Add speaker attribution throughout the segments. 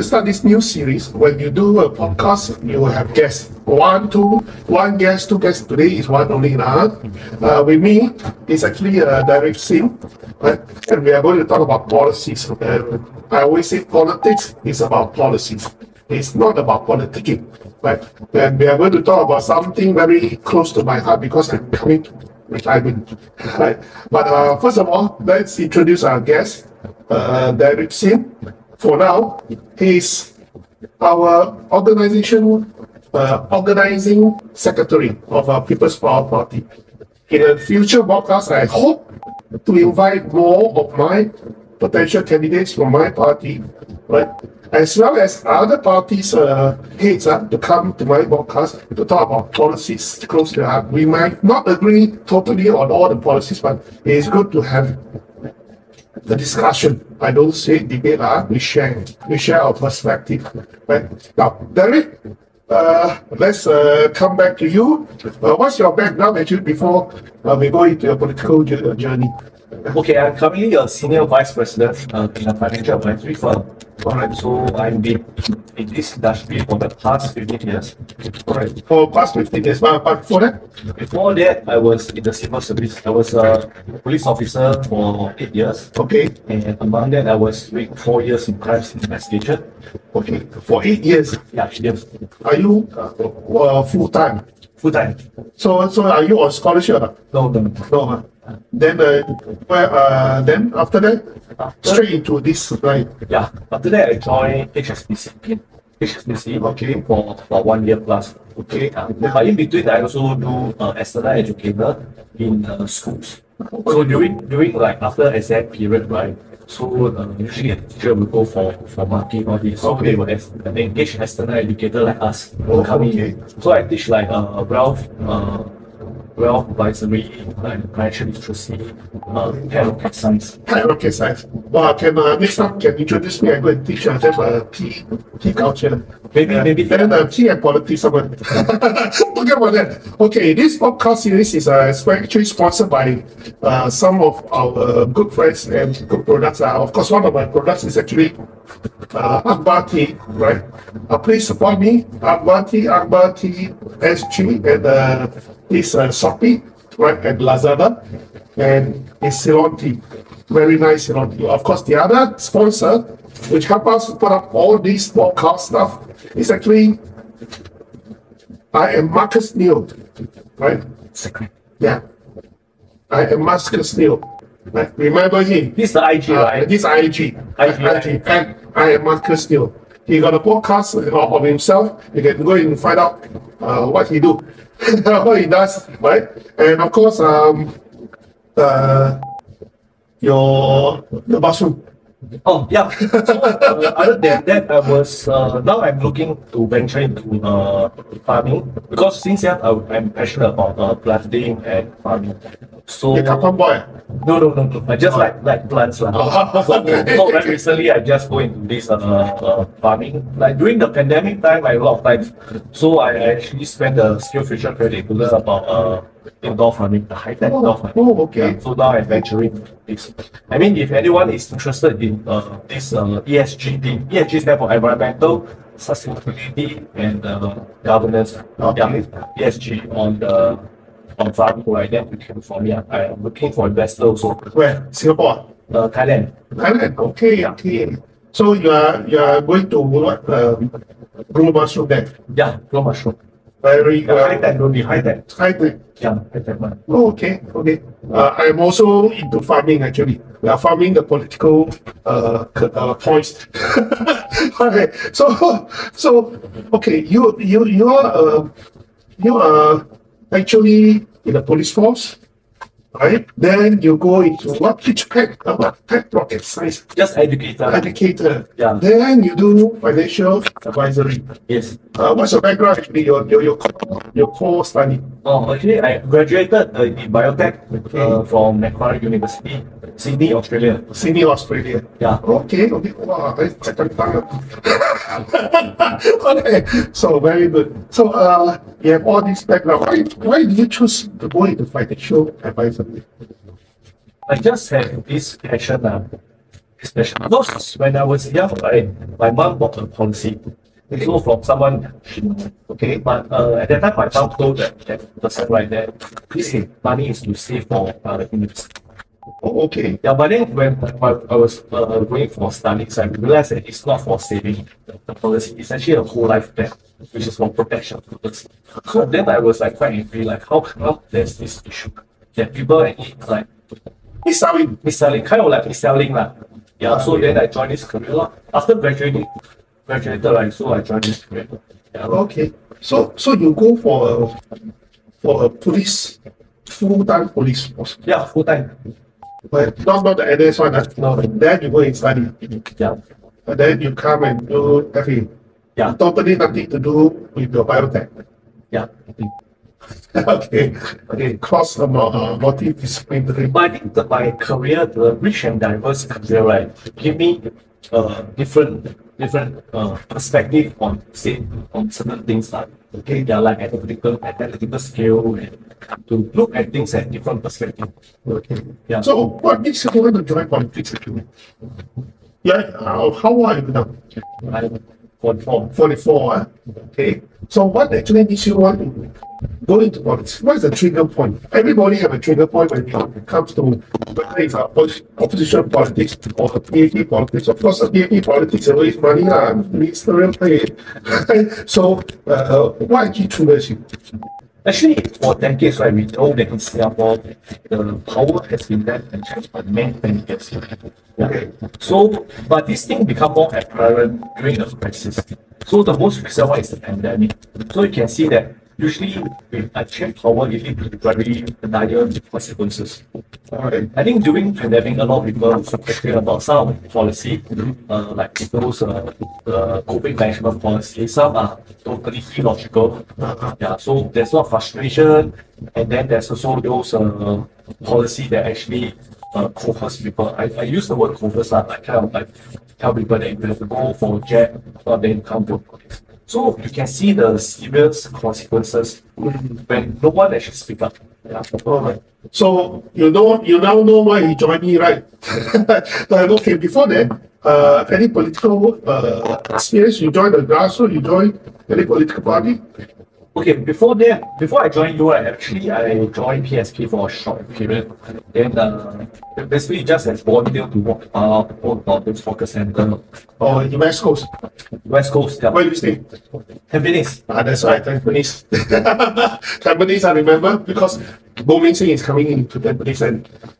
Speaker 1: start this new series. When you do a podcast, you will have guests. One guest, two guests. Today is one only now. With me is actually Derrick Seng, right? And we are going to talk about policies. I always say politics is about policies. It's not about politicking, right? And we are going to talk about something very close to my heart because I'm coming to retirement, right? But first of all, let's introduce our guest, Derrick Seng. For now, he's our organizing secretary of our People's Power Party. In a future podcast, I hope to invite more of my potential candidates from my party, right, as well as other parties' heads to come to my podcast to talk about policies close to heart. We might not agree totally on all the policies, but it's good to have the discussion. I don't say debate, we share our perspective. Right? Now, Derrick, let's come back to you. What's your background actually before we go into your political journey?
Speaker 2: Okay, I'm currently a senior vice president in a financial advisory firm. Alright, so I've been in this industry for the past 15 years.
Speaker 1: Alright, for past 15 years. But before that?
Speaker 2: Before that, I was in the civil service. I was a police officer for 8 years.
Speaker 1: Okay.
Speaker 2: And among that, I was doing 4 years in crime investigation.
Speaker 1: Okay, for 8 years?
Speaker 2: Yeah, 8 years.
Speaker 1: Are you full-time?
Speaker 2: Full-time.
Speaker 1: So are you on scholarship? No. Then after that, straight into this, right?
Speaker 2: Yeah. After that, I joined HSBC. Okay, for 1 year plus. Okay. But in between, I also do external educator in schools. So during like after exam period, right? So usually a teacher will go for marking all this. So they will engage external educator like us to come in. So I teach like wealth advisory, like financial literacy, payout science.
Speaker 1: Payout science. Well, next time can introduce me and go and teach them tea culture.
Speaker 2: Maybe.
Speaker 1: Then tea and politics. Talking about that. Okay, this podcast series is actually sponsored by some of our good friends and good products. Of course, one of my products is actually Akbar Tea, right? Please support me, Akbar Tea SG, and is Shopee, right, and Lazada, and it's Ceylon Tea. Very nice Ceylon Tea. Of course, the other sponsor, which help us put up all these podcast stuff, is actually I am Marcus Neal, right? Yeah, I am Marcus Neal. Right? Remember him?
Speaker 2: This is the IG, right?
Speaker 1: This IG. And I am Marcus Neal. He got a podcast of himself. You can go and find out what he do, what he does, right? And of course, the mushroom.
Speaker 2: Oh yeah. So, other than that, I was now I'm looking to venture into farming because since young I'm passionate about planting and farming. So
Speaker 1: you're a boy?
Speaker 2: No. I just like plants. So very recently I just go into this farming. Like during the pandemic time, a lot of times. So I actually spent the skill future credit to learn about indoor farming, the high-tech indoor farming.
Speaker 1: Oh, okay.
Speaker 2: Yeah, so now I'm venturing this. I mean, if anyone is interested in this ESG thing, ESG stands for environmental, sustainability, and governance.
Speaker 1: Okay.
Speaker 2: ESG on farming, right? Then you can for me. I'm looking for investors also.
Speaker 1: Where? Singapore?
Speaker 2: Thailand.
Speaker 1: Thailand. Okay. So you are going to what? Grow mushroom then?
Speaker 2: Yeah, grow mushroom.
Speaker 1: Very
Speaker 2: high-tech, don't be high-tech.
Speaker 1: High-tech.
Speaker 2: Yeah, high-tech one.
Speaker 1: Oh, okay. I'm also into farming actually. We are farming the political points. Okay. So okay, you are actually in the police force, right? Then you go into what? Teach pet rocket science.
Speaker 2: Just educator. Yeah.
Speaker 1: Then you do financial advisory.
Speaker 2: Yes.
Speaker 1: What's your background actually? Your core study?
Speaker 2: Oh, actually, I graduated in biotech from Macquarie University, Sydney, Australia. Yeah.
Speaker 1: Okay. Wow, that's second time. Okay. So very good. So you have all this background. Why did you choose to go into financial advisory?
Speaker 2: I just have this passion especially because when I was young, right, my mom bought a policy. So from someone, okay, but at that time my mom told that person right there, this money is to save for university.
Speaker 1: Oh, okay.
Speaker 2: Yeah, but then when I was going for studies, I realized that it's not for saving the policy. It's actually a whole life plan, which is for protection purpose. So then I was like quite angry, like how come there's this issue that people actually like mis-selling, kind of like mis-selling lah. Yeah, so then I joined this career lah. After graduated, right? So I joined this career. Yeah.
Speaker 1: Okay. So you go for a police, full-time police force.
Speaker 2: Yeah, full time.
Speaker 1: But not the NS one.
Speaker 2: No.
Speaker 1: Then you go and study.
Speaker 2: Yeah.
Speaker 1: And then you come and do FA.
Speaker 2: Yeah.
Speaker 1: Totally nothing to do with your biotech.
Speaker 2: Yeah.
Speaker 1: Okay. Cross multidisciplinary.
Speaker 2: But I think that my career, the rich and diverse career, right, give me different perspective on certain things like like analytical skill and to look at things at different perspective.
Speaker 1: Okay.
Speaker 2: Yeah.
Speaker 1: So what makes you want to join politics actually? Yeah. How old are you now?
Speaker 2: I'm 44.
Speaker 1: 44. Okay. So what actually makes you want to go into politics? What is the trigger point? Everybody have a trigger point when it comes to whether it's opposition politics or PAP politics. Of course, the PAP politics always money, ministerial pay. So, what actually triggers you?
Speaker 2: Actually, for decades, right, we know that in Singapore, the power has been left and changed by many years. Yeah.
Speaker 1: Okay.
Speaker 2: So, but this thing become more apparent during the crisis. So the most recent one is the pandemic. So you can see that usually with a change power, it leads to very dire consequences.
Speaker 1: Alright.
Speaker 2: I think during pandemic, a lot of people also talking about some policy, like those COVID management policy. Some are totally illogical. Yeah, so there's a lot of frustration, and then there's also those policy that actually coerce people. I use the word coerce, like kind of like tell people that you have to go for a jab or then come to police. So you can see the serious consequences when no one actually speaks up. Yeah.
Speaker 1: Alright. So you now know why he joined me, right? Okay, before that, any political experience? You joined the grassroots, you joined any political party?
Speaker 2: Okay, before I joined you, I joined PSP for a short period. Then basically just as volunteer to walk about this focus center.
Speaker 1: Oh, in West Coast?
Speaker 2: West Coast, yeah.
Speaker 1: Where do you stay?
Speaker 2: Tampines.
Speaker 1: That's right, Tampines. Tampines, I remember, because Seng is coming into Tampines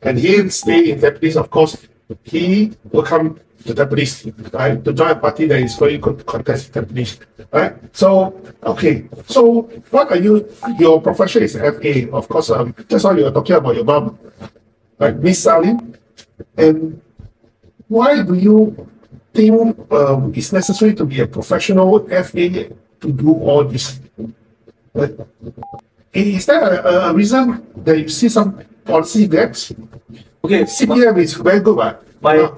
Speaker 1: and he'll stay in Tampines, of course. He will come to Tampines, right, to join a party that is going to contest Tampines, right? So, okay, so what are your profession is FA, of course, just how you were talking about your mom, right, Miss Sally, and why do you think it's necessary to be a professional FA to do all this? Right? Is there a reason that you see some policy gaps?
Speaker 2: Okay,
Speaker 1: CPF is very good, right?
Speaker 2: My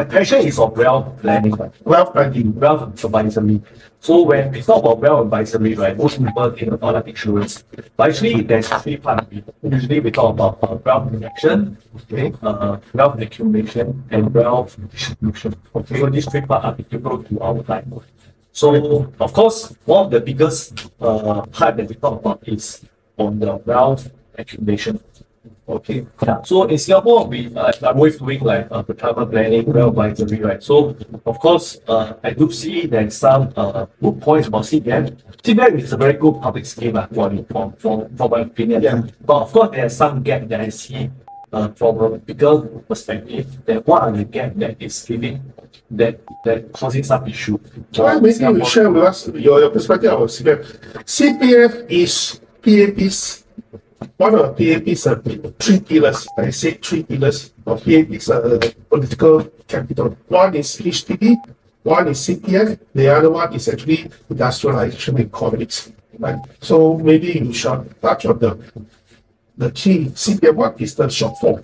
Speaker 2: passion is on wealth planning,
Speaker 1: Wealth planning.
Speaker 2: wealth advisory. So when we talk about wealth advisory, right, most people think about like insurance. But actually, there's three parts of it. Usually, we talk about wealth protection, okay, wealth accumulation, and wealth distribution. Okay, so these three parts are applicable to our life. So, of course, one of the biggest part that we talk about is on the wealth accumulation. Okay. Yeah. So in Singapore, I'm always doing like retirement planning, wealth advisory, right? So of course, I do see there's some good points about CPF. CPF is a very good public scheme, for my opinion.
Speaker 1: Yeah.
Speaker 2: But of course, there's some gap that I see from a bigger perspective. That what are the gap that is giving that causing some issue?
Speaker 1: Well, maybe you share with us your perspective of CPF. CPF is PAP's. One of the PAP's three pillars. I say three pillars of PAP's political capital. One is HDB, one is CPF, the other one is actually industrialization economics. Right? So maybe you should touch on the key CPF. What is the short form?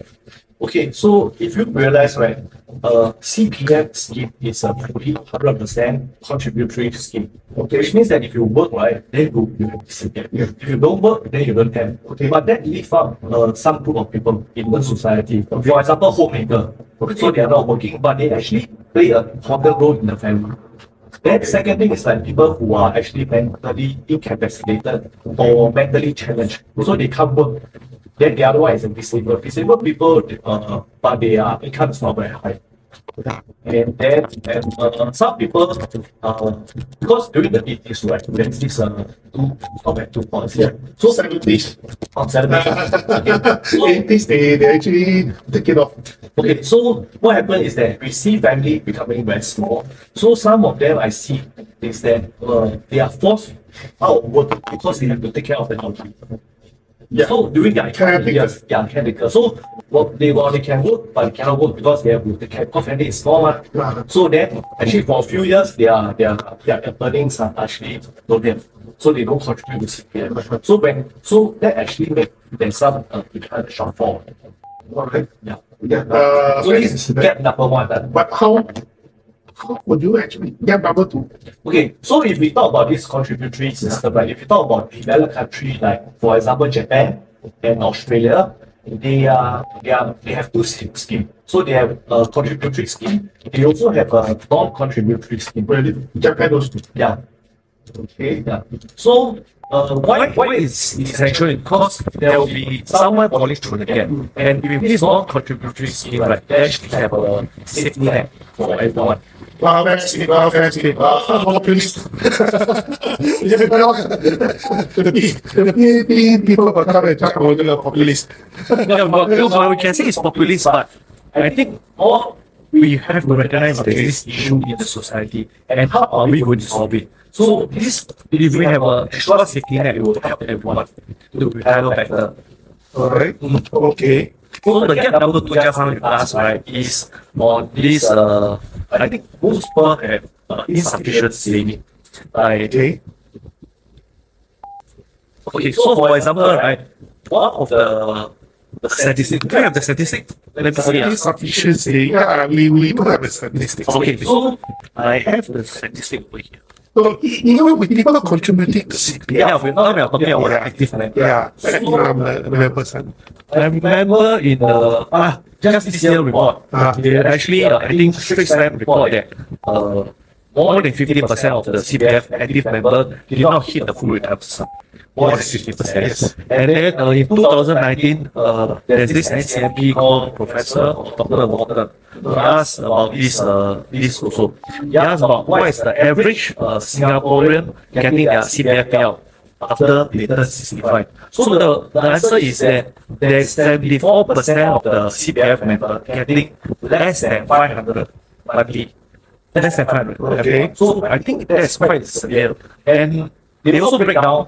Speaker 2: Okay, so if you realize, right, CPF scheme is a fully 100% contributory scheme. Okay, which means that if you work, right, then you have CPF. If you don't work, then you don't have. Okay, but that leaves out some group of people in the society. For example, homemaker. Okay. So they are not working, but they actually play a important role in the family. Then the second thing is like people who are actually mentally incapacitated or mentally challenged. So they can't work. Then the other one is a disabled. Disabled people, but their income is not very high. And then some people, because during the 80s, right, there's this two policy. Yeah.
Speaker 1: So 70s.
Speaker 2: 70s. So,
Speaker 1: 80s, they actually take it off.
Speaker 2: Okay, so what happened is that we see family becoming very small. So some of them I see is that they are forced out of work because they have to take care of the elderly. Yeah. So during their years, caretaker. So they can work, but they cannot work because they have to take care because family is small. So then actually for a few years their earnings are actually don't have. So they don't contribute to CPF. So that actually makes there's some shortfall.
Speaker 1: Okay.
Speaker 2: Yeah.
Speaker 1: So
Speaker 2: this is gap number one.
Speaker 1: But how would you actually get number two?
Speaker 2: Okay, so if we talk about this contributory system, right? If you talk about developed countries like, for example, Japan and Australia, they have two schemes. So they have a contributory scheme. They also have a non-contributory scheme.
Speaker 1: Really? Japan also.
Speaker 2: Yeah.
Speaker 1: Okay.
Speaker 2: Yeah. So why is essential? Because there will be someone falling through the gap, and with this non-contributory scheme, right, they actually have a safety net for everyone.
Speaker 1: Wow, fancy. Populist. The people will come and talk about the populist.
Speaker 2: Yeah, we can say it's populist, but I think all we have to recognize there is this issue in the society, and how are we going to solve it? So this, if we have a extra safety net, it will help everyone to retire better.
Speaker 1: Alright. Okay.
Speaker 2: So the gap number two just now with us, right, is on this, I think most people have insufficient saving.
Speaker 1: Okay.
Speaker 2: Okay, so for example, right, one of the statistics, do you have the statistic? Let me see.
Speaker 1: Insufficient saving. Yeah, we do have the statistics.
Speaker 2: Okay, so I have the statistic over here.
Speaker 1: So, you know, with people contributing to CPF.
Speaker 2: Yeah, we are talking about active member.
Speaker 1: Yeah, members.
Speaker 2: I remember in the just this year report, they actually I think Strict Stamp report that more than 50% of the CPF active member did not hit the full retirement sum. More than 50%. Yes. And then in 2019, there's this NCMP called Professor Dr. Walter. He asked about this also. He asked about what is the average Singaporean getting their CPF payout after they turn 65. So the answer is that there's 74% of the CPF member getting less than 500 monthly. Less than 500.
Speaker 1: Okay.
Speaker 2: So I think that's quite severe. And they also break down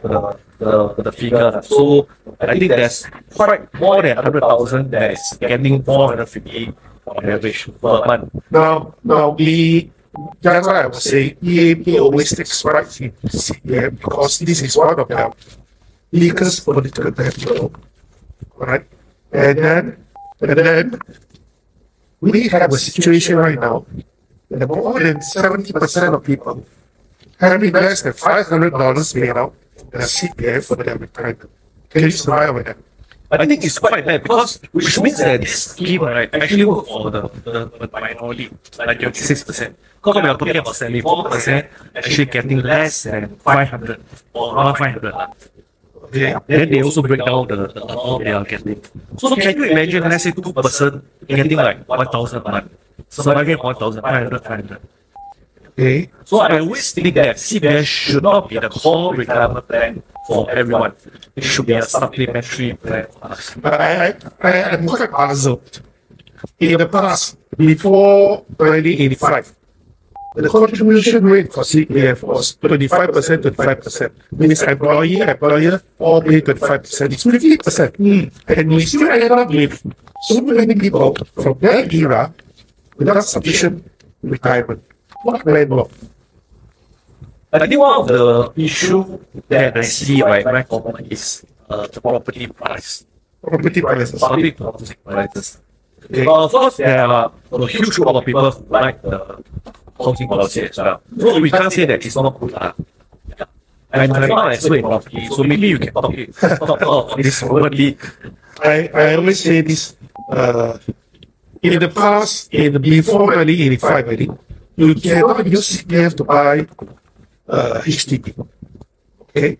Speaker 2: the figure. So I think there's quite more than 100,000 that is getting 450 on average per month.
Speaker 1: Now that's why I was saying EAP always takes pride in CPF because this is one of the biggest political capital. Right? And then we have a situation right now that more than 70% of people having less than $500 paid out in CPF for their retirement. Can you survive with that?
Speaker 2: I think it's quite bad because which means that this scheme right actually work for the minority, like 26%. Because we are talking about 74% actually getting less than 500 or around 500.
Speaker 1: Okay.
Speaker 2: Then they also break down the amount they are getting. So can you imagine, let's say 2% getting like 1,000 a month, surviving 1,500, 500.
Speaker 1: Okay.
Speaker 2: So I always think that CPF should not be the core retirement plan for everyone. It should be a supplementary plan for us.
Speaker 1: I'm quite puzzled. In the past, before 1985, the contribution rate for CPF was 25%, 25%. Means employer, all pay 25%. It's 50%. And we still ended up with so many people from that era without sufficient retirement. What went wrong?
Speaker 2: I think one of the issues that I see very common is the property price.
Speaker 1: Property prices.
Speaker 2: Public property prices. Okay. Of course, there are a huge group of people who like the housing policy as well. So we can't say that it's not good. Yeah. I'm not an expert in property, so maybe you can talk about this verbally.
Speaker 1: I always say this, in the past, before 1985, I think, you cannot use CPF to buy HDB. Okay?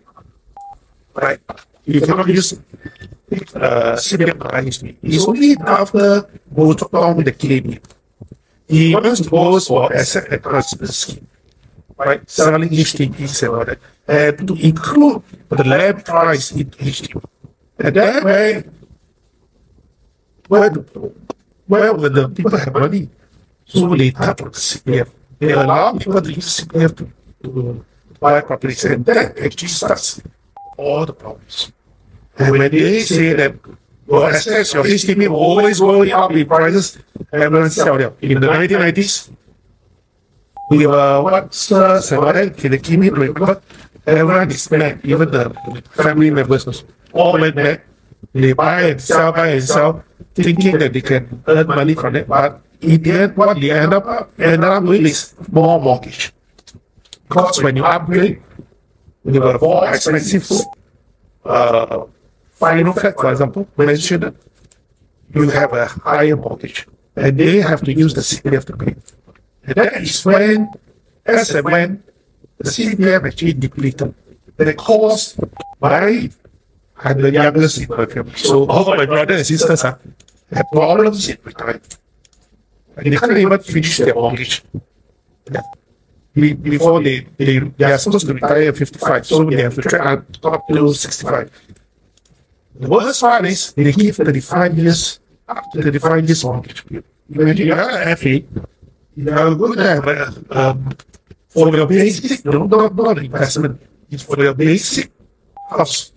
Speaker 1: Right? You cannot use CPF to buy HDB. It's only after Bo Chok Tong that came in. He wants to go for asset enhancement scheme, right? Selling HDBs and all that. And to include the land price in HDB. And that way, where will the people have money? So they tap on the CPF. They allow people to use CPF to buy properties, and that actually starts all the problems. And when they say that your assets, your HDB will always go up in prices, everyone sell them. In the 1990s, we were what sirs and what they came in report, everyone is back, even the family members all went back. They buy and sell, thinking that they can earn money from it, but in the end, what they end up doing is more mortgage. Because when you upgrade, you have more expensive final flat, for example, mentioned, you have a higher mortgage, and they have to use the CPF to pay. And that is when, as and when, the CPF actually depleted. And it caused by and the youngest in my family. So all my brothers and sisters have problems in retirement. And they can't even finish their mortgage. Yeah. Before they are supposed to retire at 55, so they have to try up to 65. The worst part is they give 35 years up to 35 years mortgage period. Imagine you are an FA, you are going to have for your basic, not investment, it's for your basic house.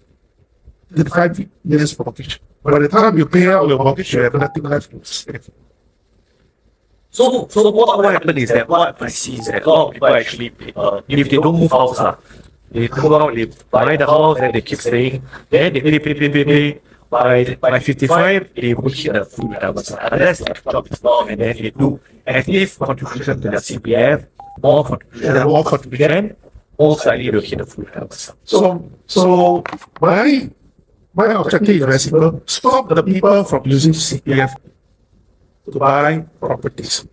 Speaker 1: 35 years mortgage. By the time you pay out your mortgage, you have nothing left to save.
Speaker 2: So what happened is that what I see is that a lot of people actually pay, if they don't move house, they go out, they buy the house, then they keep staying, then they pay. By 55, they will hit the full retirement. Unless their job is long, and then they do active contribution to their CPF, more contribution, most likely they'll hit the full retirement.
Speaker 1: So my objective is very simple. Stop the people from using CPF to buy properties.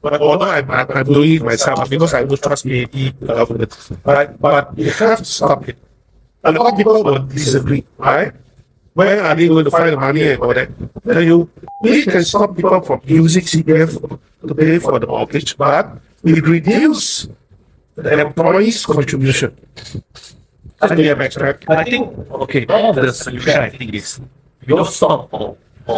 Speaker 1: But although I'm doing it myself because I don't trust the government. But you have to stop it. A lot of people will disagree, right? Where are they going to find the money and all that? We can stop people from using CPF to pay for the mortgage, but we reduce the employee's contribution.
Speaker 2: But I think, okay, all of the solution I think is we don't stop or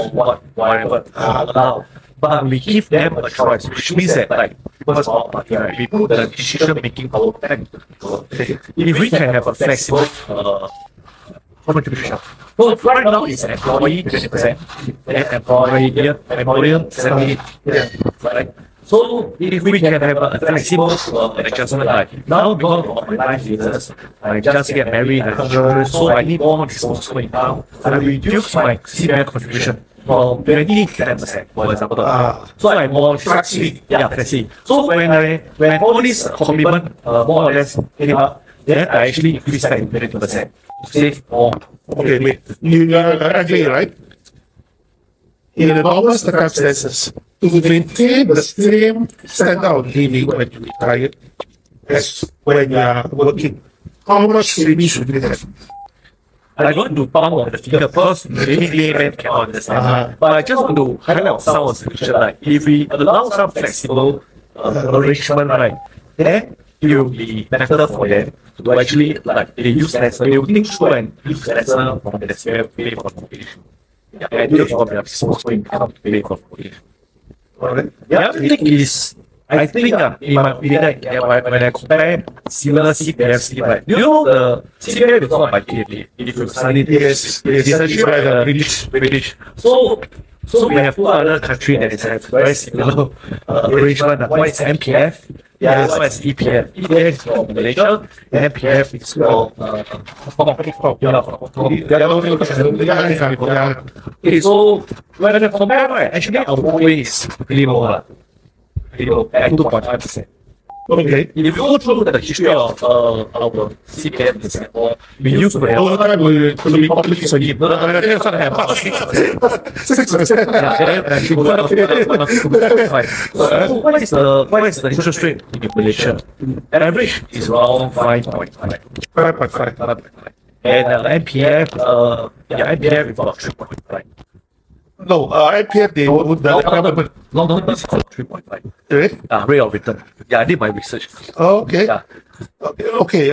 Speaker 2: whatever allow, but we give them a choice, which means that like first of all, right, we put the decision making power back to people. If we can have a flexible contribution. So right now it's employee 20%, then employer 70%, right? So if we can have a flexible adjustment, like now because of my life phases, I just get married, so I need more disposable income. I reduce my CPF contribution from 20 to 10%, for example. So I'm more flexi. Yeah, flexi. So when all this commitment more or less came up, then I actually increase that to 20% to save more.
Speaker 1: Okay, wait. You are agree, right? In the normal circumstances, to maintain the same standard of living when you retire as when you are working, how much savings should you have?
Speaker 2: I don't want to pound on the figure because maybe layman cannot understand. But I just want to highlight some of the solution. Like if we allow some flexible arrangement, right, then it will be better for them to actually like they use lesser. They will think through and use lesser from the spare pay for competition. And use from their disposable income to pay for competition. The other thing is, I think in my opinion, when I compare similar CPF scheme, right, you know the CPF is not by PFA. If you study this, it's essentially by the British. So we have two other countries that have very similar arrangement. One is MPF, Yeah, as well as EPF. EPF is for Malaysia, and MPF is for Okay, so when I compare, right, actually our OA is really low, really low at 2.5%.
Speaker 1: Okay.
Speaker 2: If you go through the history of our CPF in Singapore, we used to have
Speaker 1: All the time we publish again. 6%.
Speaker 2: So what is the interest rate in Malaysia? Average is around 5.5.
Speaker 1: 5.5.
Speaker 2: And NPF, NPF is about 3.5.
Speaker 1: No, IPF, the government.
Speaker 2: Long-term is 3.5.
Speaker 1: Right?
Speaker 2: Rate of return. Yeah, I did my research.
Speaker 1: Oh, okay.
Speaker 2: Yeah.
Speaker 1: Okay,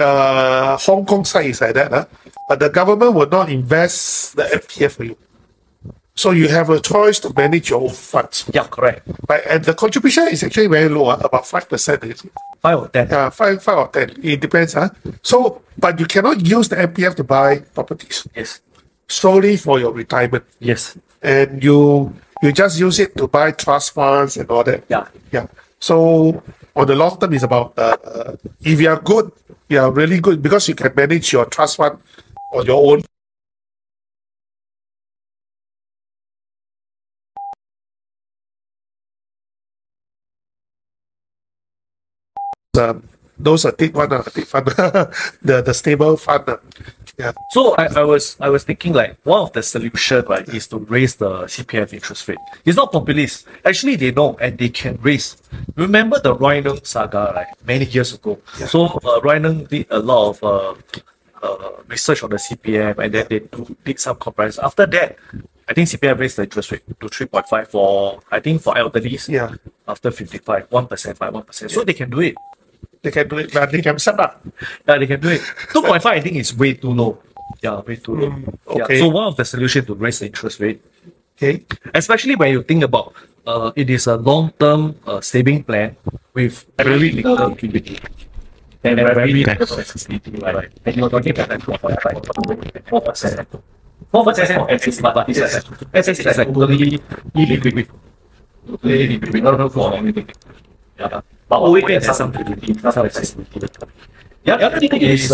Speaker 1: Hong Kong side is like that, but the government will not invest the FPF for you. So you have a choice to manage your own funds.
Speaker 2: Yeah, correct.
Speaker 1: Right, and the contribution is actually very low, about 5%.
Speaker 2: 5 or 10.
Speaker 1: 5 or 10. It depends. So, but you cannot use the FPF to buy properties.
Speaker 2: Yes.
Speaker 1: Solely for your retirement.
Speaker 2: Yes.
Speaker 1: And you just use it to buy trust funds and all that.
Speaker 2: Yeah.
Speaker 1: Yeah. So on the long term, it's about if you are good, you are really good because you can manage your trust fund on your own. Those are thick one, thick fund, the stable fund. Yeah.
Speaker 2: So I was thinking like one of the solution, right, is to raise the CPF interest rate. It's not populist. Actually, they know and they can raise. Remember the Roy Nung saga, right? Many years ago.
Speaker 1: Yeah.
Speaker 2: So Roy Nung did a lot of research on the CPF, and then they did some comparison. After that, I think CPF raised the interest rate to 3.5 for elderlies.
Speaker 1: Yeah.
Speaker 2: After 55, 1% by 1%. So they can do it.
Speaker 1: They can do it, but they can set up.
Speaker 2: Yeah, they can do it. 2.5, I think, is way too low. Yeah, way too low.
Speaker 1: Okay.
Speaker 2: Yeah. So one of the solutions to raise the interest rate,
Speaker 1: Okay.
Speaker 2: especially when you think about it is a long-term saving plan with very little liquidity and very little flexibility, right? And you're talking about 4%. 4% of assets, but assets is like totally illiquid. Totally illiquid, not for anything. Yeah. But always has some liquidity, some flexibility. The other thing is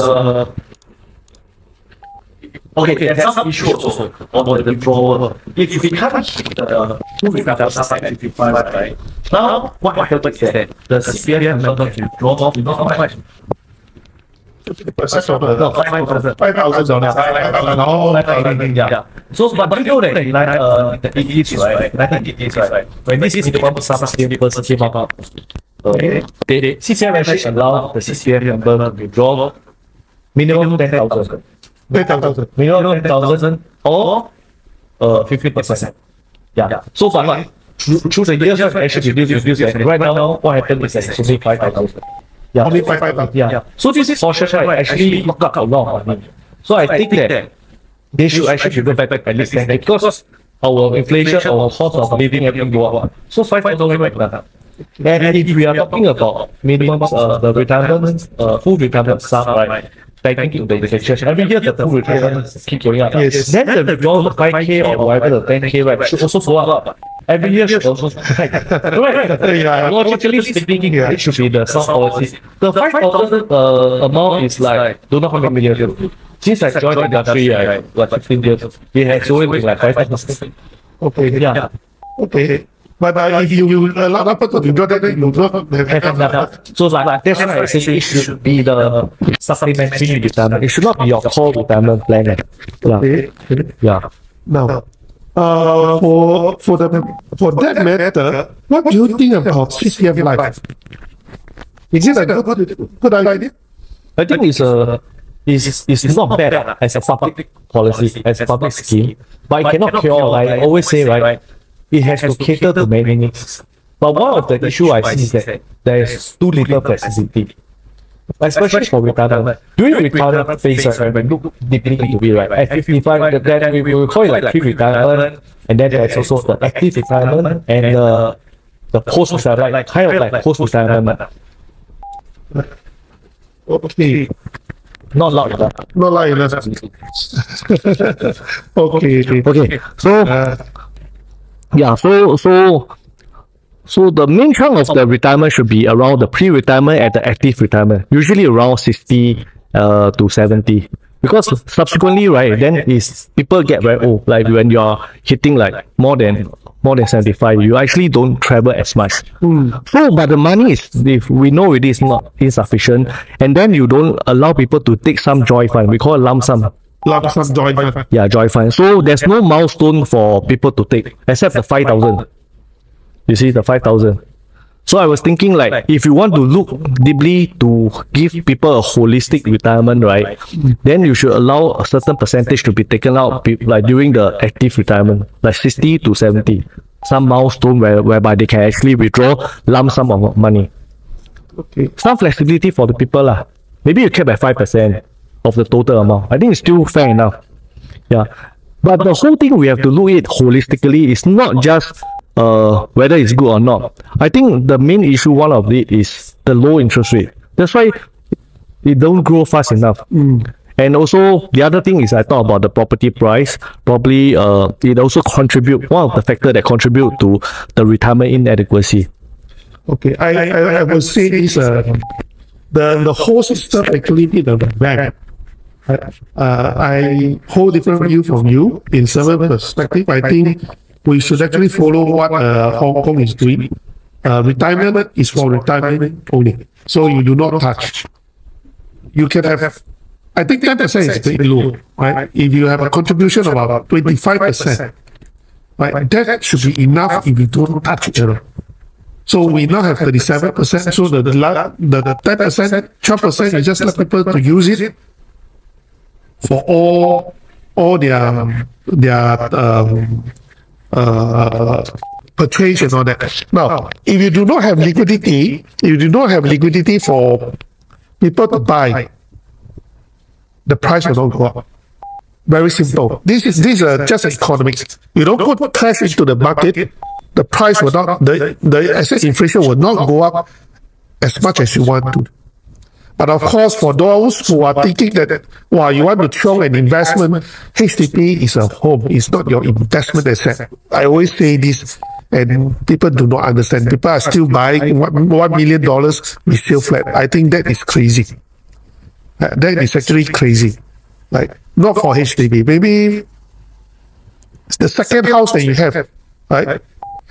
Speaker 2: okay, there's some issue also on the withdrawal. If we can't hit the full withdrawal at 55, right? Now what happens is that the CPF member can withdraw off, you know how much?
Speaker 1: 50% of the
Speaker 2: No, 5,000.
Speaker 1: 5,000.
Speaker 2: Yeah. So, but you know that in the 80s, right? 1980s, right? When this minimum sum first came up, they CPF actually allow the CPF member to withdraw minimum 10,000.
Speaker 1: 10,000.
Speaker 2: Minimum 10,000 or 50%. Yeah. So far, through the years, actually reduce. And right now, what happened is that it's only 5,000. Yeah.
Speaker 1: Only 5,000.
Speaker 2: Yeah. So this portion right actually lock up a lot of money. So I think that they should actually go back at least 10 because our inflation, our cost of living, everything go up. So 5,000 right now. And if we are talking about minimum the retirement, full retirement sum, right? Taking into the inflation, every year the full retirement keep going up.
Speaker 1: Yes.
Speaker 2: Then the withdrawal 5K or whatever the 10K right should also go up. Every year should also right.
Speaker 1: Yeah.
Speaker 2: Logically speaking, it should be the sum policy. The 5,000 amount is like don't know how many years. Since I joined the industry, right, like 15 years, it has always been like 5,000.
Speaker 1: Okay.
Speaker 2: Yeah.
Speaker 1: Okay. But if you allow people to withdraw, then you don't have enough.
Speaker 2: So like that's why I say it should be the supplementary retirement. It should not be your core retirement plan.
Speaker 1: Okay.
Speaker 2: Yeah.
Speaker 1: Now, for that matter, what do you think about CPF Life? Is it a good idea?
Speaker 2: I think it's not bad as a public policy, as a public scheme, but it cannot cure. Like I always say, right? It has to cater to many needs. But one of the issue I see is that there is too little flexibility, especially for retirement. During retirement phase, right, when we look deeply into it, right, at 55, then we will call it like pre-retirement, and then there's also the active retirement and the post-retirement, like kind of like post-retirement.
Speaker 1: Okay.
Speaker 2: Not loud enough.
Speaker 1: Not loud enough. Okay.
Speaker 2: Okay. So yeah, so
Speaker 3: So the main chunk of the retirement should be around the pre-retirement and the active retirement, usually around 60 to 70. Because subsequently, right, then is people get very old. Like when you are hitting like more than 75, you actually don't travel as much. So, but the money is, if we know it is not insufficient, and then you don't allow people to take some joy fund. We call it lump sum.
Speaker 1: Lump sum joint fund.
Speaker 3: Yeah, joy fund. So there's no milestone for people to take except the 5,000. You see the 5,000. So I was thinking like, if you want to look deeply to give people a holistic retirement, right, then you should allow a certain percentage to be taken out like during the active retirement, like 60 to 70. Some milestone whereby they can actually withdraw lump sum of money.
Speaker 1: Okay.
Speaker 3: Some flexibility for the people lah. Maybe you keep at 5% of the total amount. I think it's still fair enough. Yeah. But the whole thing we have to look at it holistically. It's not just whether it's good or not. I think the main issue, one of it, is the low interest rate. That's why it don't grow fast enough. And also the other thing is I thought about the property price. Probably it also contribute, one of the factors that contribute to the retirement inadequacy.
Speaker 1: Okay, I will say this, the whole system actually did a bad. I hold different view from you in several perspective. I think we should actually follow what Hong Kong is doing. Retirement is for retirement only. So you do not touch. You can have, I think 10% is very low, right? If you have a contribution of about 25%, right, that should be enough if you don't touch it at all. So we now have 37%. So the 10%, 12%, you just let people to use it for all their purchase and all that. Now, if you do not have liquidity, for people to buy, the price will not go up. Very simple. This is just economics. You don't put cash into the market, the price will not, the asset inflation will not go up as much as you want to. But of course, for those who are thinking that, wow, you want to throw an investment, HDB is a home, it's not your investment asset. I always say this, and people do not understand. People are still buying $1 million resale flat. I think that is crazy. That is actually crazy. Like, not for HDB. Maybe it's the second house that you have, right?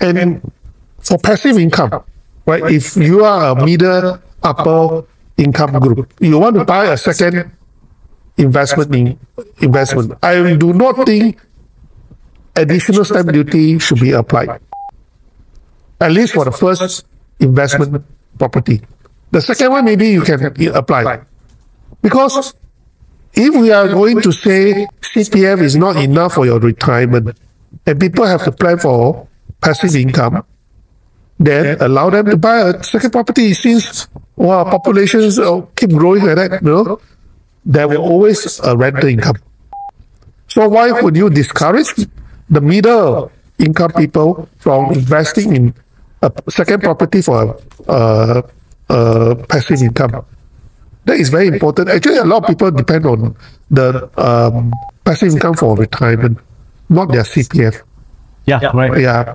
Speaker 1: And for passive income, right? If you are a middle, upper income group, you want to buy a second investment. I do not think additional stamp duty should be applied, at least for the first investment property. The second one, maybe you can apply, because if we are going to say CPF is not enough for your retirement and people have to plan for passive income, then allow them to buy a second property. Since populations keep growing like that, there will always a rental income. So why would you discourage the middle income people from investing in a second property for passive income? That is very important. Actually, a lot of people depend on the passive income for retirement, not their CPF.
Speaker 3: Yeah, right.
Speaker 1: Yeah,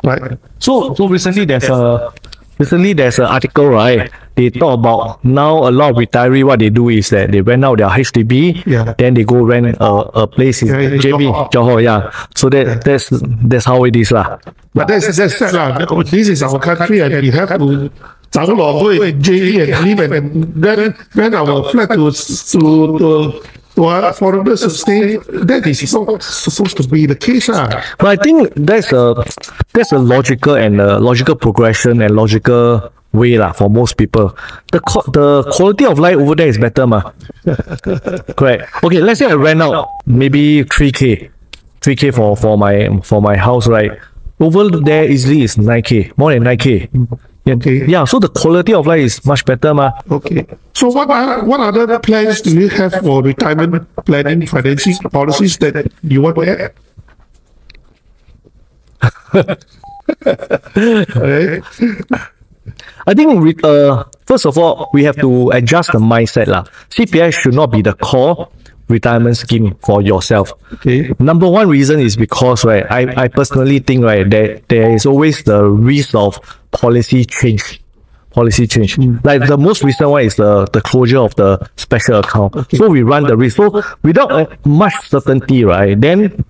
Speaker 1: right.
Speaker 3: So recently there's an article, right? They talk about now a lot of retiree, what they do is that they rent out their HDB, then they go rent a place in JB, Johor, yeah. So that's how it is lah.
Speaker 1: But that's sad lah. This is our country and we have to go in JB and live and then rent our flat to foreigners to stay. That is not supposed to be the case.
Speaker 3: But I think that's a logical progression and logical way lah for most people. The quality of life over there is better ma. Correct. Okay, let's say I rent out maybe 3K for my house, right? Over there easily is 9K, more than 9K.
Speaker 1: Okay.
Speaker 3: Yeah, so the quality of life is much better ma.
Speaker 1: Okay. So what other plans do you have for retirement planning, financing policies that you want to add? Okay.
Speaker 3: I think first of all we have to adjust the mindset lah. CPF should not be the core. retirement scheme for yourself.
Speaker 1: Okay.
Speaker 3: Number one reason is because, right, I personally think, right, that there is always the risk of policy change. Like the most recent one is the closure of the special account.
Speaker 1: Okay.
Speaker 3: So we run the risk. So without much certainty, right, then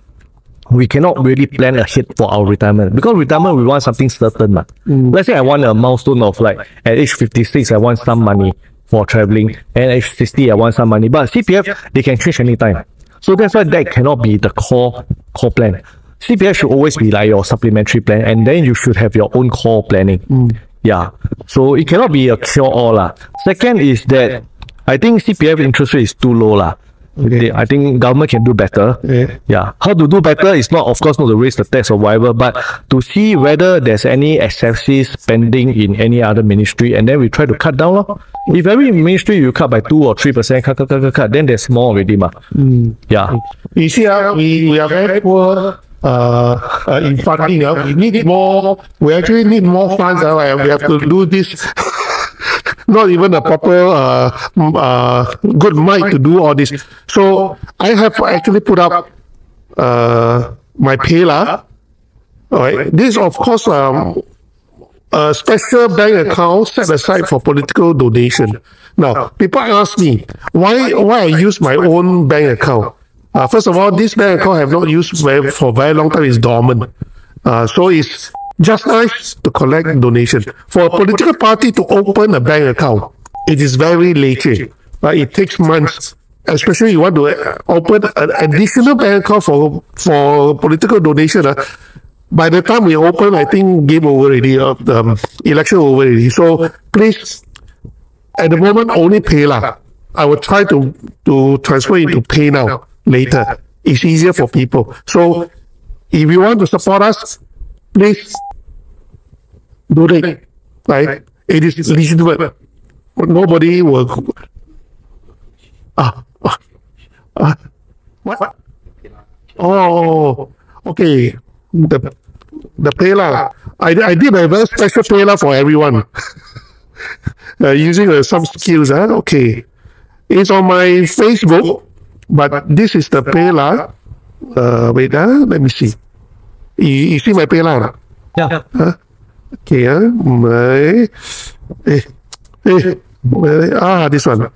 Speaker 3: we cannot really plan ahead for our retirement. Because retirement, we want something certain. Let's say I want a milestone of like at age 56, I want some money for traveling, and at age 60, I want some money. But CPF, they can change anytime. So that's why that cannot be the core plan. CPF should always be like your supplementary plan, and then you should have your own core planning. Yeah. So it cannot be a cure-all. Second is that I think CPF interest rate is too low. Okay. I think government can do better. Yeah. How to do better is not, of course, not to raise the tax or whatever, but to see whether there's any excessive spending in any other ministry, and then we try to cut down. If every ministry you cut by 2 or 3%, cut, then there's more already. Yeah.
Speaker 1: You see, we are very poor in funding. We need more. We actually need more funds. We have to do this. Not even a proper good mic to do all this. So I have actually put up my PayLah. All right. This, of course, a special bank account set aside for political donation. Now, people ask me why I use my own bank account. First of all, this bank account I have not used for a very long time. It's dormant. So it's just nice to collect donation. For a political party to open a bank account, it is very late. Right? It takes months. Especially you want to open an additional bank account for political donation. By the time we open, I think game over already. Election over already. So please, at the moment, only PayLah. I will try to transfer into Pay Now later. It's easier for people. So if you want to support us, please donate. Right? It is legitimate. Nobody will. What? Oh, okay. The PayLah. I did a very special PayLah for everyone. Using some skills. Okay. It's on my Facebook, but this is the PayLah. Wait, let me see. You see my PayLah?
Speaker 3: Yeah.
Speaker 1: Okay, this one.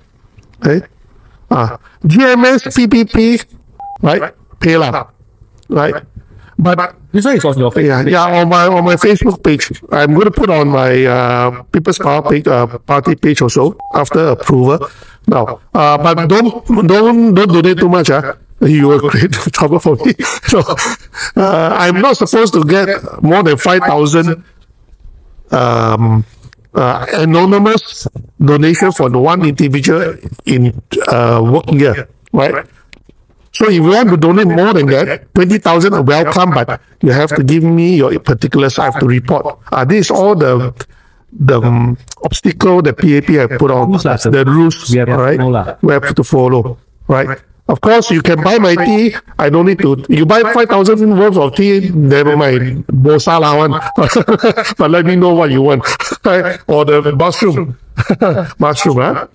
Speaker 1: GMS PPP, right? PayLah, right? But
Speaker 3: this one is on your
Speaker 1: Facebook. Yeah, on my Facebook page. I'm going to put on my People's Power page, party page also after approval. Now, but don't donate too much. You will create trouble for me. So I'm not supposed to get more than 5,000 anonymous donation for one individual in working year, right? So if you want to donate more than that, 20,000 are welcome, but you have to give me your particulars. I have to report. This is all the obstacle that PAP have put on, the rules, right? We have to follow, right? Of course, you can buy my tea. I don't need to. You buy 5,000 worth of tea, never mind. Bosala one. But let me know what you want. Or the mushroom. Mushroom,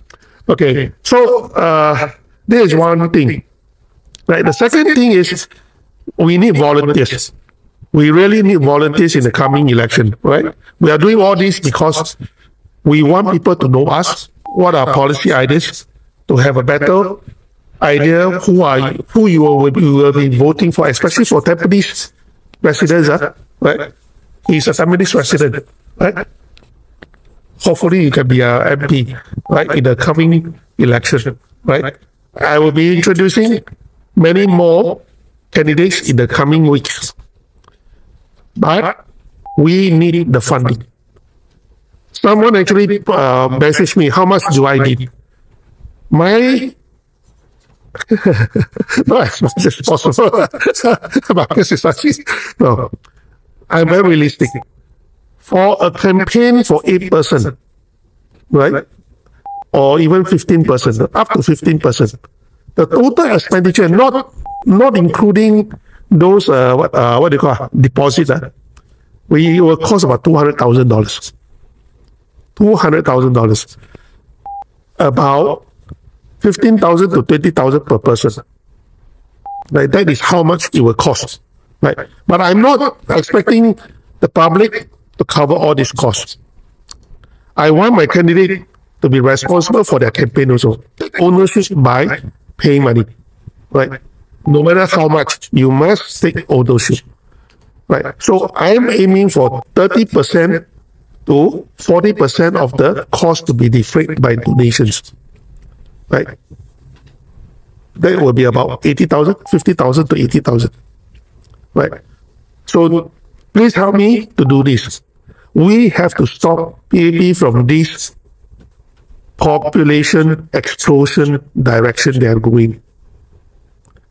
Speaker 1: Okay. So, there is one thing. Right. The second thing is we need volunteers. We really need volunteers in the coming election, right? We are doing all this because we want people to know us, what are policy ideas, to have a better idea who you will be voting for, especially for Tampines residents, right? He's a Tampines resident, right? Hopefully you can be a MP, right, in the coming election, right? I will be introducing many more candidates in the coming weeks. But we need the funding. Someone actually messaged me, how much do I need? My not as much as possible. No, I'm very realistic. For a campaign for 8%, right? Or even 15%, up to 15%. The total expenditure, not including those what do you call deposit, we will cost about $200,000. $200,000. About 15,000 to 20,000 per person. Right, that is how much it will cost. Right, but I'm not expecting the public to cover all these costs. I want my candidate to be responsible for their campaign also. Take ownership by paying money. Right, no matter how much, you must take ownership. Right, so I'm aiming for 30% to 40% of the cost to be defrayed by donations. Right, that will be about 80,000, 50,000 to 80,000. Right, so please help me to do this. We have to stop PAP from this population explosion direction they are going.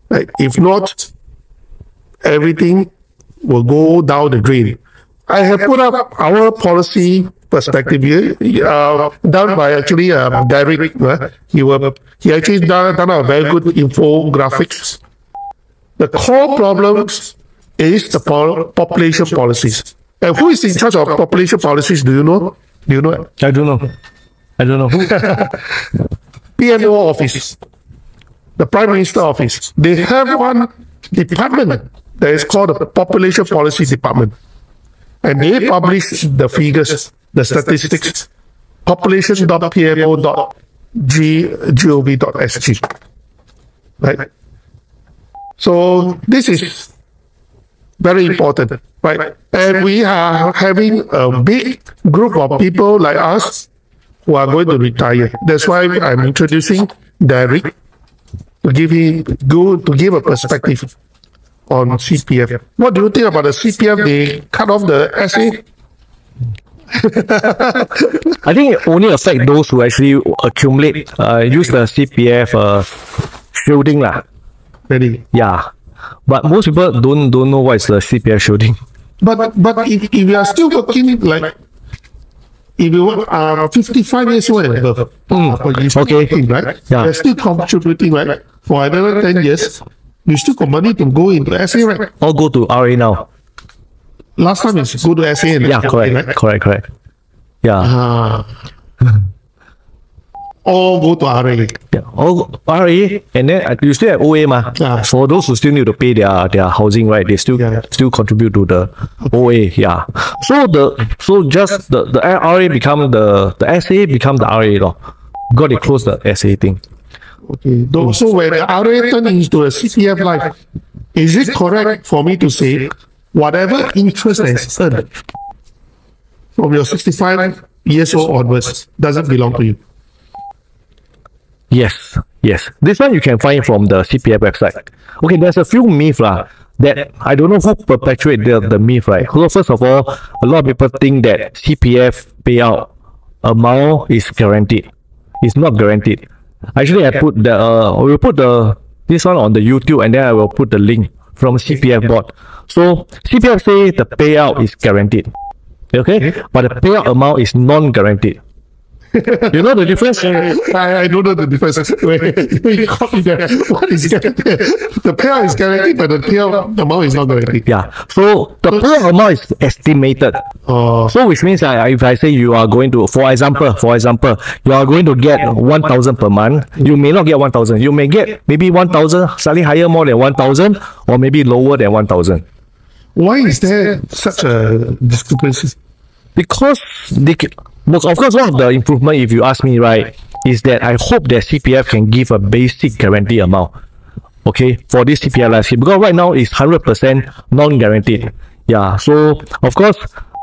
Speaker 1: Right, if not, everything will go down the drain. I have put up our policy perspective here, done by actually Derrick. He actually done a very good infographics. The core problems is the population policies. And who is in charge of population policies? Do you know? Do you know?
Speaker 3: I don't know. I don't know who.
Speaker 1: PNO office, the Prime Minister office. They have one department that is called the Population Policy Department. And they publish the figures, the statistics, population.pmo.gov.sg. Right? So this is very important, right? And we are having a big group of people like us who are going to retire. That's why I'm introducing Derrick to give a perspective on CPF. What do you think about the CPF? They cut off the SA?
Speaker 3: I think it only affect those who actually accumulate, use the CPF shielding lah.
Speaker 1: Really?
Speaker 3: Yeah, but most people don't know what is the CPF shielding.
Speaker 1: But if you are still working, like if you are 55 years old and above, but you're still working, right?
Speaker 3: Yeah.
Speaker 1: You're still contributing, right? For another 10 years, you still got money to go into SA, right?
Speaker 3: Or go to RA now.
Speaker 1: Last time is go to SA.
Speaker 3: Yeah, correct, right? correct. Yeah.
Speaker 1: Or go to RA.
Speaker 3: Yeah, or RA, and then you still have OA ma.
Speaker 1: Yeah.
Speaker 3: For those who still need to pay their housing, right? They still contribute to the OA. Yeah. So the RA become the SA become the RA law. Got to close the SA thing.
Speaker 1: Okay. So when the RA turn into a CPF life, is it correct for me to say whatever interest that is earned from your 65 years old onwards doesn't belong to you?
Speaker 3: Yes. This one you can find from the CPF website. Okay, there's a few myths that I don't know who perpetuate the myth, right? So first of all, a lot of people think that CPF payout amount is guaranteed. It's not guaranteed. Actually, I put we'll put this one on the YouTube, and then I will put the link from CPF board. So CPF say the payout is guaranteed. Okay, but the payout amount is non-guaranteed. You know the difference?
Speaker 1: I don't know the difference. Wait, copy that. What is guaranteed? The payout is guaranteed, but the payout amount is not guaranteed.
Speaker 3: Yeah. So the payout amount is estimated. So which means if I say you are going to, for example, you are going to get 1,000 per month, you may not get 1,000. You may get maybe 1,000, slightly higher, more than 1,000, or maybe lower than 1,000.
Speaker 1: Why is there such a discrepancy?
Speaker 3: Because of course, one of the improvement, if you ask me, right, is that I hope that CPF can give a basic guarantee amount, okay, for this CPF life scheme, because right now it's 100% non-guaranteed. Yeah, so of course,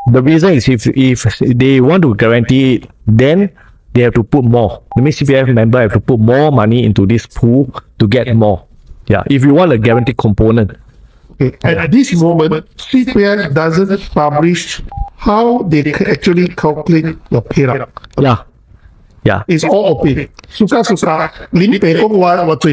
Speaker 3: the reason is if they want to guarantee it, then they have to put more. That means CPF member have to put more money into this pool to get more. Yeah, if you want a guaranteed component.
Speaker 1: Okay. At this moment, CPF doesn't publish how they actually calculate your payout.
Speaker 3: Yeah.
Speaker 1: It's all opaque. Suka-suka, limpe kung what.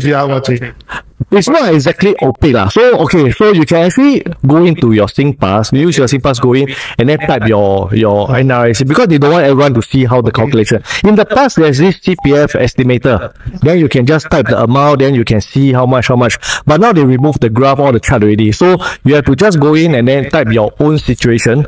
Speaker 3: It's not exactly opaque lah. So you can actually go into your SingPass, use your SingPass, go in and then type your NRIC, because they don't want everyone to see how the calculation. In the past, there's this CPF estimator. Then you can just type the amount, then you can see how much. But now they remove the graph or the chart already. So you have to just go in and then type your own situation,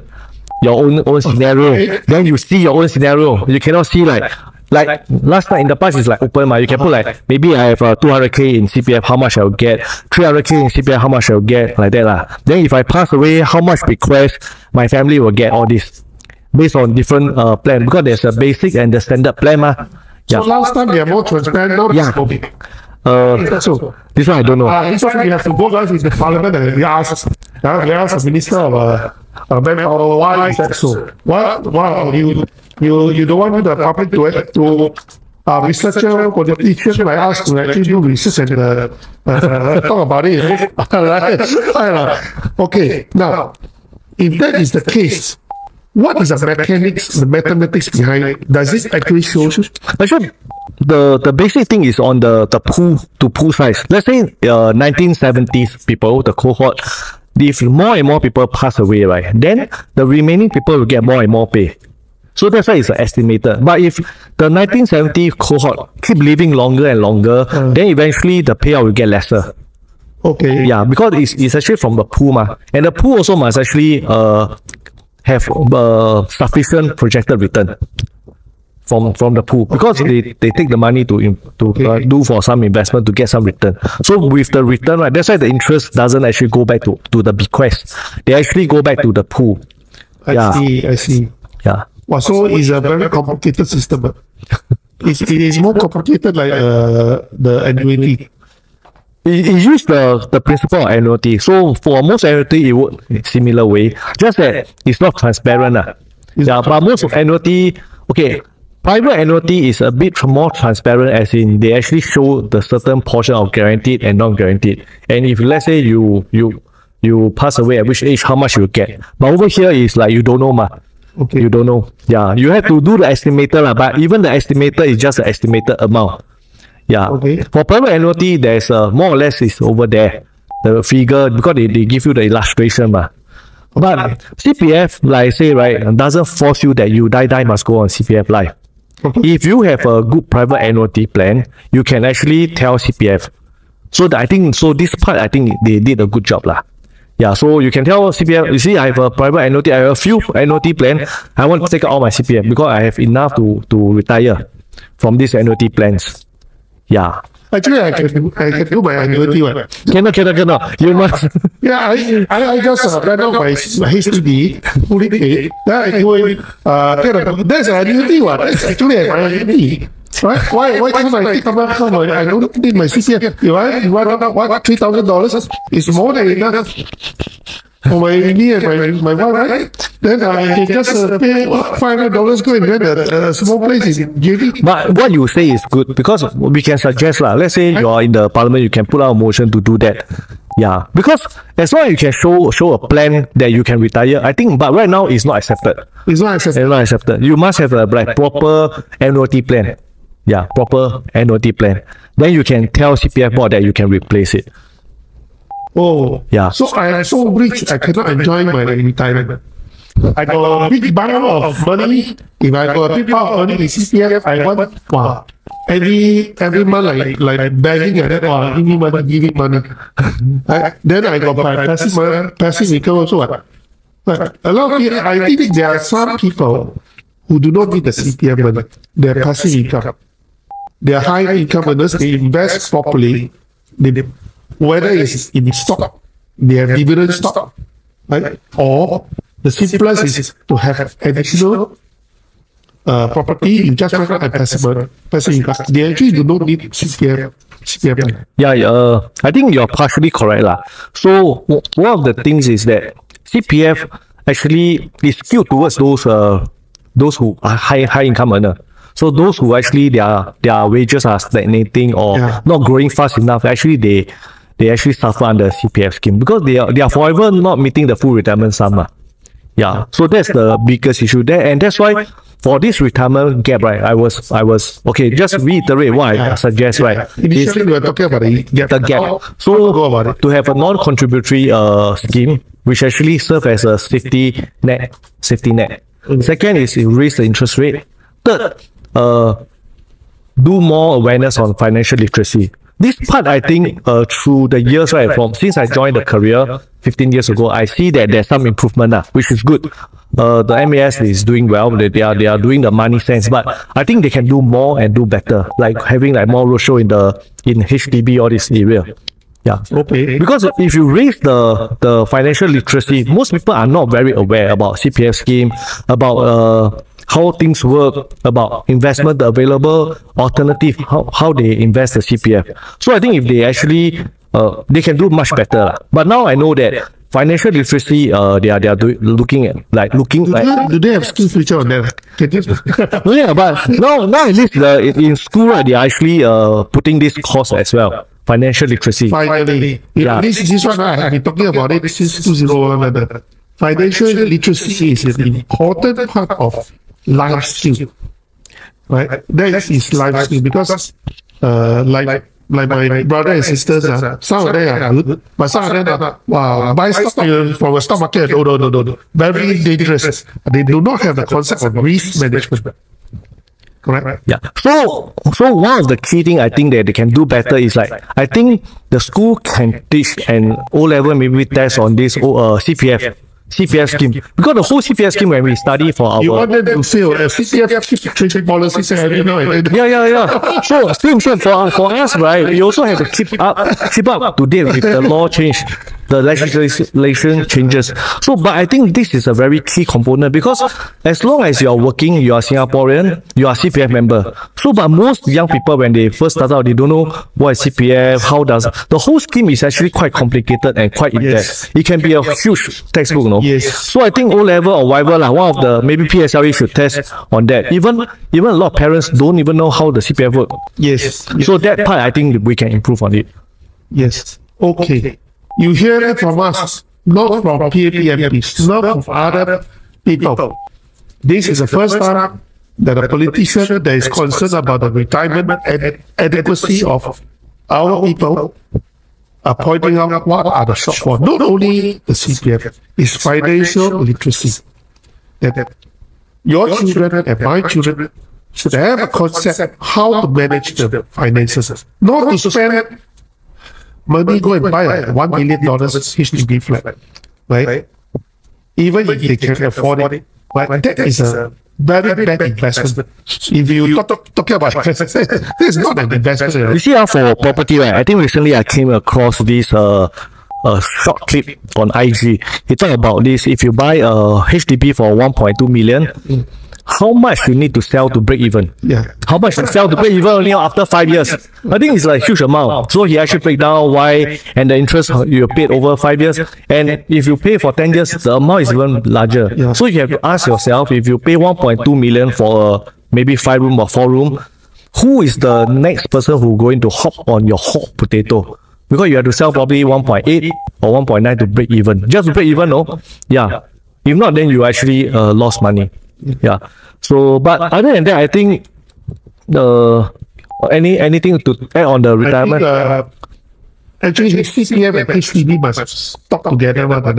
Speaker 3: your own scenario. Then you see your own scenario. You cannot see like like last time in the past, it's like open, you can put like, maybe I have 200k in CPF, how much I'll get, 300k in CPF, how much I'll get, like that lah. Then if I pass away, how much bequest my family will get, all this based on different plan, because there's a basic and the standard plan ma.
Speaker 1: So last time they are more transparent, now
Speaker 3: Yeah.
Speaker 1: so
Speaker 3: This one I don't know.
Speaker 1: this one we have to go guys in the parliament and we ask the minister of manpower, why is that so? Why you don't want the public to researcher or the teacher like us to actually do research and talk about it. Okay, now if that is the case, what is the mechanics, the mathematics behind it? Does this actually show?
Speaker 3: Actually, the basic thing is on the pool to pool size. Let's say 1970s people, the cohort, if more and more people pass away, right, then the remaining people will get more and more pay. So that's why it's estimated. But if the 1970 cohort keep living longer and longer, then eventually the payout will get lesser.
Speaker 1: Okay.
Speaker 3: Yeah, because it's actually from the pool ma. And the pool also must actually have sufficient projected return from the pool, because they take the money to do for some investment to get some return. So with the return, right, that's why the interest doesn't actually go back to the bequest. They actually go back to the pool.
Speaker 1: I see.
Speaker 3: Yeah.
Speaker 1: Well, so it's a very complicated system. It is more complicated like the annuity.
Speaker 3: It use the principle of annuity. So for most annuity, it would similar way. Just that it's not transparent. But most of annuity, okay, private annuity is a bit more transparent, as in they actually show the certain portion of guaranteed and non-guaranteed. And if let's say you pass away, at which age, how much you get. But over here is like you don't know ma.
Speaker 1: Okay.
Speaker 3: You don't know. Yeah, you have to do the estimator but even the estimator is just an estimated amount. Yeah.
Speaker 1: Okay.
Speaker 3: For private annuity, there's more or less is over there, the figure, because they give you the illustration ma. But CPF, like I say, right, doesn't force you that you die must go on CPF life.
Speaker 1: Okay.
Speaker 3: If you have a good private annuity plan, you can actually tell CPF. So I think this part, I think they did a good job lah. Yeah, so you can tell CPF, you see, I have a private annuity, I have a few annuity plan. I want to take out all my CPF because I have enough to retire from these annuity plans. Yeah.
Speaker 1: Actually, I can do my annuity one.
Speaker 3: Cannot. You must.
Speaker 1: Yeah, I just ran out my HDB, fully paid. Then I go in, that's an annuity one. That's actually an annuity. Right? Why can't I take come on? I don't need my CPF. You want $3,000? It's more than enough for me and my wife, right? Then I can just pay $500 go and rent a small place in JB.
Speaker 3: But what you say is good, because we can suggest lah. Let's say you are in the parliament, you can put out a motion to do that. Yeah, because as long as you can show a plan that you can retire, I think. But right now it's not accepted.
Speaker 1: It's not accepted.
Speaker 3: It's not accepted. You must have a proper annuity plan. Yeah, proper annuity plan. Then you can tell CPF board that you can replace it.
Speaker 1: Oh,
Speaker 3: yeah.
Speaker 1: So I am so rich, I cannot enjoy my retirement. I got a big bundle of money. If I got a big part of money in CPF, I want every month like begging like that. Give me money. Then I got my passive income also. But a lot of people, I think there are some people who do not need the CPF money. They're passive income. They are high income earners. They invest properly. Whether it's in stock, they have dividend stock, right? Or the simplest is to have additional property in just and passive income. They actually do not need CPF.
Speaker 3: Yeah, I think you're partially correct lah. So one of the things is that CPF actually is skewed towards those who are high income earner. So those who actually their wages are stagnating or not growing fast enough, actually they actually suffer under CPF scheme because they are forever not meeting the full retirement sum. Yeah, so that's the biggest issue there, and that's why for this retirement gap, right, I was okay. Just reiterate what I suggest, right?
Speaker 1: Initially, we were talking about the gap.
Speaker 3: So to have a non-contributory scheme, which actually serve as a safety net. Second is raise the interest rate. Third, do more awareness on financial literacy. This part, I think, through the years, right, from since I joined the career 15 years ago, I see that there's some improvement, which is good. the MAS is doing well. They are doing the money sense, but I think they can do more and do better, like having like more roadshow in HDB or this area. Yeah.
Speaker 1: Okay.
Speaker 3: Because if you raise the financial literacy, most people are not very aware about CPF scheme, about how things work, about investment, the available alternative, how they invest the CPF. So I think if they actually they can do much better. But now I know that financial literacy, they are looking at
Speaker 1: do they have skill future on that?
Speaker 3: yeah, but now at least in school, right, they are actually putting this course as well. Financial literacy.
Speaker 1: Finally,
Speaker 3: Yeah.
Speaker 1: this one I've been talking about it since 2001. Financial literacy is an important part of life skill, right? That is life skill because, like my brother and sisters, some of them are good, but some of them are wow, buy stock from a stock market. No, very dangerous. They do not have the concept of risk management. Correct.
Speaker 3: Yeah. So one of the key thing I think that they can do better is like, I think the school can teach an O-level maybe test on this CPF scheme, because the whole CPF scheme when we study for our
Speaker 1: You wanted to fail CPF changing policies and
Speaker 3: yeah. So same for us, right? We also have to keep up to date with the law change, the legislation changes. So, but I think this is a very key component, because as long as you are working, you are Singaporean, you are CPF member. So, but most young people when they first start out, they don't know what is CPF, how does the whole scheme is actually quite complicated and quite in-depth. It can be a huge textbook, no?
Speaker 1: Yes.
Speaker 3: So I think O-level or whatever, one of the maybe PSLE should test on that. Even a lot of parents don't even know how the CPF works.
Speaker 1: Yes.
Speaker 3: So that part, I think we can improve on it.
Speaker 1: Yes. Okay. You hear that from us, not from PAPMPs, not from other people. This is the first time that a politician that is concerned about the retirement and adequacy of our people are pointing out what are the shortfalls. Not only the CPF, it's financial literacy. That your children and my children should have a concept how to manage the finances, not to spend money go and buy a $1 million HDB flat, right? Even if they can afford it, but that is a very bad investment. If you talking about investment, this is not an investment.
Speaker 3: You see, for property, right? I think recently I came across this short clip on IG. He talked about this. If you buy a HDB for 1.2 million, how much you need to sell to break even?
Speaker 1: Yeah.
Speaker 3: How much to sell to break even only after 5 years? I think it's a huge amount. So he actually break down why, and the interest you paid over 5 years. And if you pay for 10 years, the amount is even larger.
Speaker 1: Yeah.
Speaker 3: So you have to ask yourself, if you pay 1.2 million for maybe 5 room or 4 room, who is the next person who going to hop on your hot potato? Because you have to sell probably 1.8 or 1.9 to break even. Just to break even, no? Yeah. If not, then you actually lost money. Yeah. So, but other than that, I think anything to add on the retirement?
Speaker 1: Actually, CPF and HDB must talk together, because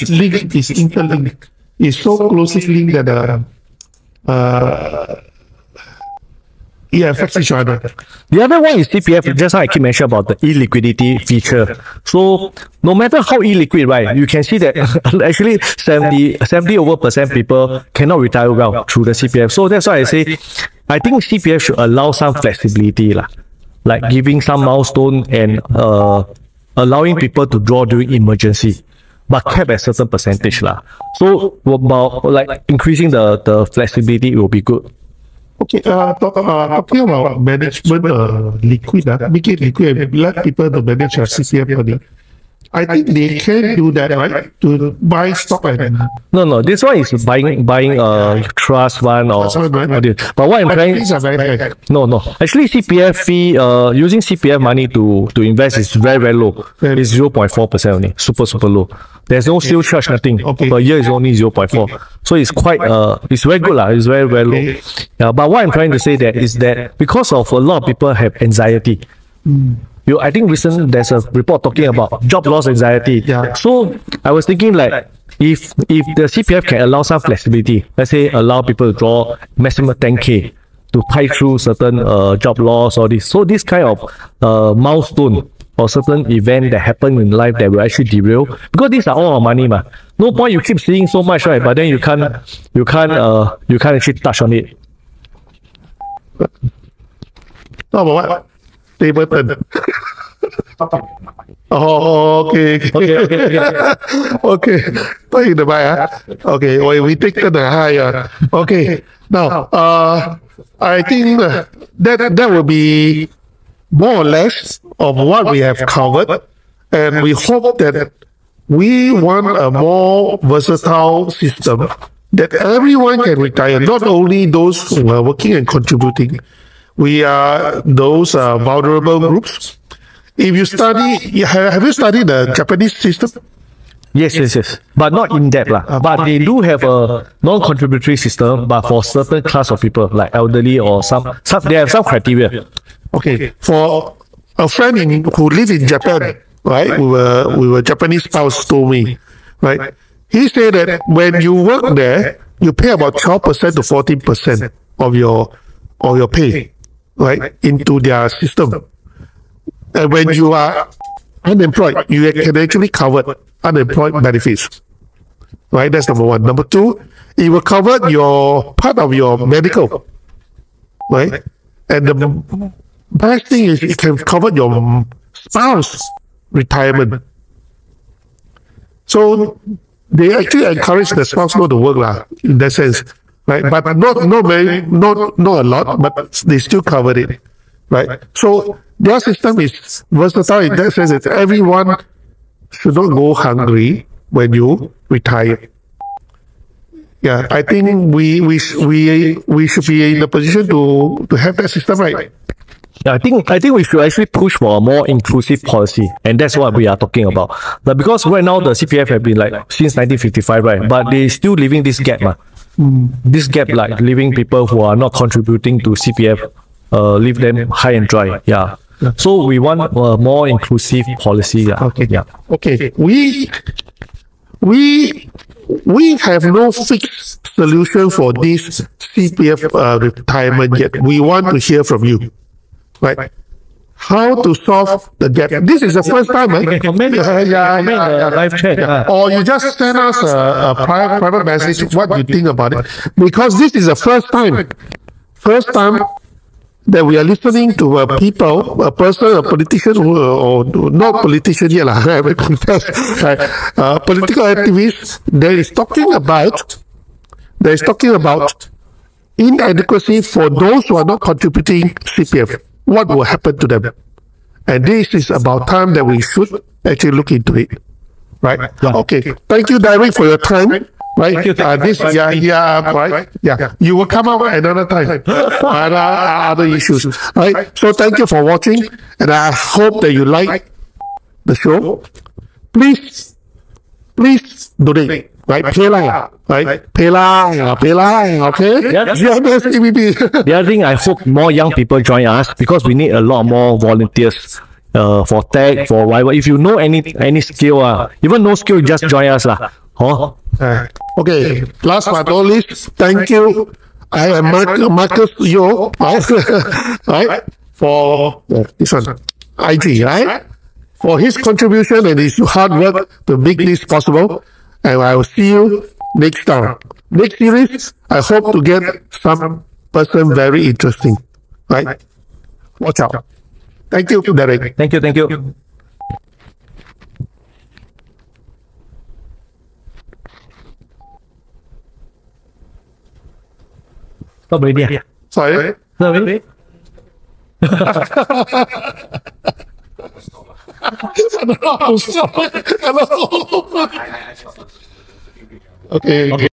Speaker 1: the link is interlinked. It's so closely linked that it affects each other.
Speaker 3: The other one is CPF. Just how I keep mentioning about the illiquidity feature. So no matter how illiquid, right, you can see that actually 70% people cannot retire well through the CPF. So that's why I say I think CPF should allow some flexibility, like giving some milestone and allowing people to draw during emergency, but cap at certain percentage. So about like increasing the flexibility will be good.
Speaker 1: Okay, talking about management, make it liquid and let people to manage their CPF money. I think they can do that, right? To buy stock and
Speaker 3: No. This one is buying trust fund or.
Speaker 1: right?
Speaker 3: But what I'm trying.
Speaker 1: Fees are very high.
Speaker 3: No. Actually, CPF fee, using CPF money to invest is very low. It's 0.4% only. Super low. There's no sales charge, nothing.
Speaker 1: Okay.
Speaker 3: Per year is only 0.4. So it's quite it's very good It's very low. Yeah, but what I'm trying to say is that because of a lot of people have anxiety. I think recently there's a report talking about job loss anxiety.
Speaker 1: Yeah.
Speaker 3: So I was thinking like, if the CPF can allow some flexibility, let's say allow people to draw maximum 10K to tie through certain job loss or this. So this kind of milestone or certain event that happen in life that will actually derail, because these are all our money, ma. No point you keep seeing so much, right? But then you can't actually touch on it.
Speaker 1: No, but what? Table turn. Oh, okay. Okay. Take the buy, okay. Well, we take the higher. Okay. Now, I think that will be more or less of what we have covered, and we hope that we want a more versatile system that everyone can retire, not only those who are working and contributing. We are those vulnerable groups. If you study, have you studied the Japanese system?
Speaker 3: Yes. But not in depth. But they do have a non-contributory system, but for certain class of people, like elderly or some they have some criteria.
Speaker 1: Okay. For a friend who lives in Japan, right? We were Japanese spouse told me, right? He said that when you work there, you pay about 12% to 14% of your pay, right, into their system. And when you are unemployed, you can actually cover unemployed benefits, right? That's number one. Number two, it will cover your part of your medical, right? And the best thing is it can cover your spouse retirement. So they actually encourage the spouse not to work in that sense, right? But not a lot, but they still cover it, right? So their system is versatile in that sense that everyone should not go hungry when you retire. Yeah, I think we should be in the position to have that system, right?
Speaker 3: Yeah, I think we should actually push for a more inclusive policy, and that's what we are talking about. But because right now the CPF have been like since 1955, right? But they still leaving this gap, this gap, like leaving people who are not contributing to CPF, leave them high and dry. Yeah. So we want a more inclusive policy. Yeah.
Speaker 1: Okay.
Speaker 3: Yeah.
Speaker 1: Okay. We have no fixed solution for this CPF retirement yet. We want to hear from you, right? How to solve the gap? This is the first time, right?
Speaker 3: Comment live chat.
Speaker 1: Or you just send us a private message what you think about it, because this is the first time that we are listening to a politician or not politician yet, political activist that is talking about inadequacy for those who are not contributing CPF. What will happen to them? And this is about time that we should actually look into it, right? Yeah. Okay. Thank you, Derrick, for your time. Right?
Speaker 3: Thank you.
Speaker 1: Right? Yeah. You will come out another time. Other issues. Right? So thank you for watching, and I hope that you like the show. Please donate. Right? PayLah. Right? PayLah. Okay?
Speaker 3: The other thing, I hope more young people join us, because we need a lot more volunteers. For tech, for whatever. If you know any skill, even no skill, just join us.
Speaker 1: Okay, last but not least, thank you. I am Marcus Yo, right? For this one, IG, right? For his contribution and his hard work to make this possible. And I will see you next time. Next series, I hope to get some person very interesting, right? Watch out. Thank you, Derrick.
Speaker 3: Thank you. Stop already.
Speaker 1: Sorry?
Speaker 3: Stop already.
Speaker 1: Hello. Okay.